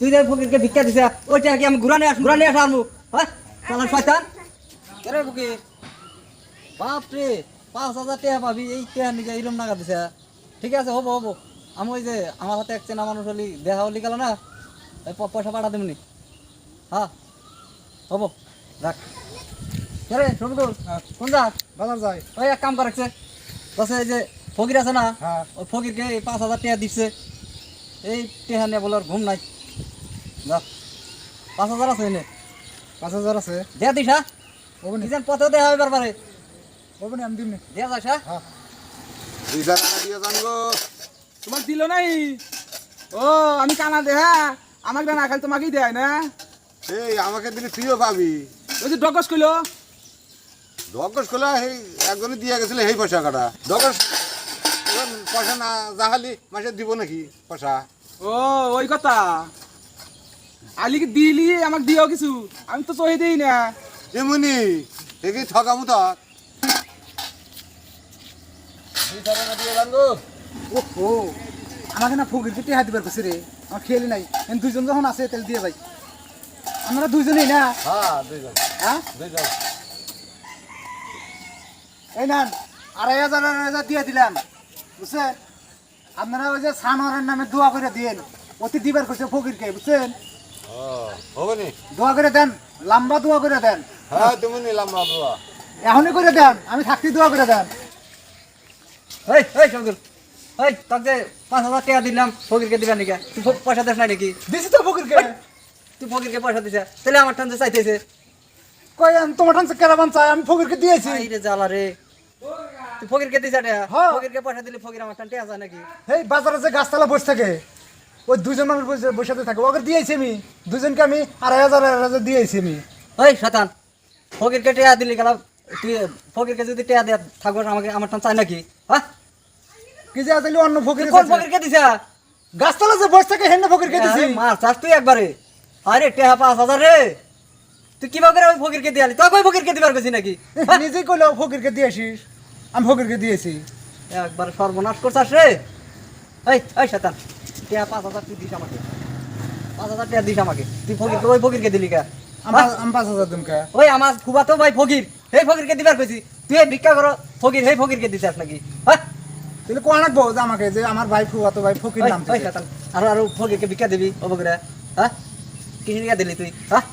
তুই যে ফকিরকে ভিক্ষা দিছে ওইটা কি আমি ঘুরানে আসা আনবো হ্যাঁ শালা শয়তান কেরে ফকির বাপ রে 5,000 টাকা পাবি এই টাকা নিয়ে এরম টাকা দিছে ঠিক আছে হবো আমি ওই যে আমার হাতে এক চেনা মানুষ হলি দেখা হলি গেল না পয়সা পাঠা দেবনি হ্যাঁ হবো রাখ কেরে শমীদুল কোন যা বাজার যাই ওই এক কাম করেছে বসে এই যে ফকির আছে না হ্যাঁ ওই ফকিরকে 5,000 টাকা দিচ্ছে এই টাকা নিয়ে বলে ঘুম নাই যা 5,000 আছে এনে 5,000 আছে দেয়া দিস হ্যাঁ ওবনি নিজের পথেও দেওয়া হবে বারবারে ওবনি আমি দিমনি দেয়া যাস হ্যাঁ হ্যাঁ 2,000 টাকা দিয়ে জানবো তোমাক দিল নাই ও আমি কানা দে হ্যাঁ আমাকে না খালি তোমাকেই দেয় না এই আমাকে দিলে তুইও পাবি ওই যে ডগস কইলো দগস খোলা এই একজনে দিয়ে গেছিল এই পয়সা কাটা দগস পয়সা না যাহালি মাসে দিব নাকি পয়সা ও ওই কথা আলিকে দিলি আমাকে দিও কিছু আমি তো সহি দেই না এমনি দেখি ঠকামু তো 2,000 টাকা দিয়ে জানবো ও আমাকে না ফকিরকে টেহা দিবার কইছে রে আমার খেয়ালি নাই এন দুইজন যখন আছে তাহলে দিয়ে ভাই আমরা দুইজনই না হ্যাঁ দুইজন হ্যাঁ দুইজন এই নেন 2,500 দিয়ে দিলাম বুঝছেন আপনারা ওই যে সানোয়ারের নামে দোয়া করে দিন অতি দিবার কইছে ফকিরকে বুঝছেন ও হবে নি দোয়া করে দেন লম্বা দোয়া করে দেন হ্যাঁ তুমি নিলাম বাবা এখনই করে দেন আমি থাকতে দোয়া করে দেন এই শমীদুল এই তোকে 5,000 টাকা দিলাম ফকিরকে দিবেন নাকি তুই পয়সা দেস নাই নাকি দিছি তো ফকিরকে তুই ফকিরকে পয়সা দিছে তাহলে আমার টানতে চাইতেছে কই আমি তোমার টানছে কেরাবান চাই আমি ফকিরকে দিয়েছি এই রে জ্বালা রে তুই ফকিরকে দিছ টাকা হ্যাঁ। ফকিরকে পয়সা দিলে ফকির আমার টানতে আসা নাকি এই বাজারে যে গাছতলা বসে থাকে ওই দুজন মানুষ বসে থাকে ওকে দিয়েছি আমি দুজনকে আমি 2,500 দিয়েছি আমি ওই শতান ফকিরকে টাকা দিলি গেল তুই ফকিরকে যদি টাকা দেয়া থাকবো আমাকে আমার টান চাই নাকি হ্যাঁ কি যে আসলে অন্য ফকির তুই কোন ফকিরকে দিছা গাছতলা যে বসে থাকে হেন ফকিরকে দিছি মার চাস তুই একবারে আরে টাকা 5,000 রে তুই কিভাবে করে ওই ফকিরকে দিয়ালি তোকে ওই ফকিরকে দিবার কইছি নাকি নিজেই কইলো ফকিরকে দিয়েছিস আমি ফকিরকে দিয়েছি একবার সর্বনাশ করছাস রে এই শতান টাকা 5,000 তুই দিস আমাকে 5,000 টাকা দিস আমাকে তুই ফকিরকে ওই ফকিরকে দিলি কা আমি 5,000 দিম কা ওই আমার ফুবাতো ভাই ফকির এই ফকিরকে দিবার কইছি তুই এই ভিক্ষা করো ফকির এই ফকিরকে দিছাস নাকি হ্যাঁ তাহলে কোন আনবো যে আমাকে যে আমার ভাই ফুয়াতো ভাই ফকির নাম ওই শতান আর ফকিরকে ভিক্ষা দিবি ও বকরা হ্যাঁ কিসের টাকা দিলি তুই হ্যাঁ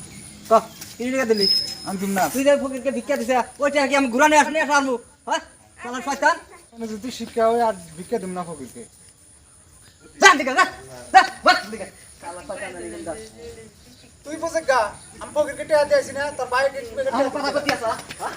ক কিসের টাকা দিলি আমি দিম না তুই যে ফকিরকে ভিক্ষা দিছে ওইটা কি আমি ঘুরানে আসা আনবো হ্যাঁ শালা শয়তান মানে যদি শিক্ষা হয় আর ভিক্ষা দিম না ফকিরকে যা দিকে যা বাস দিকে শালা শয়তান নিয়ে যা তুই বসে গা আমি ফকিরকে টেয়া দিয়েছি না তোর ভাই আমার কথা কইতি আসা হ্যাঁ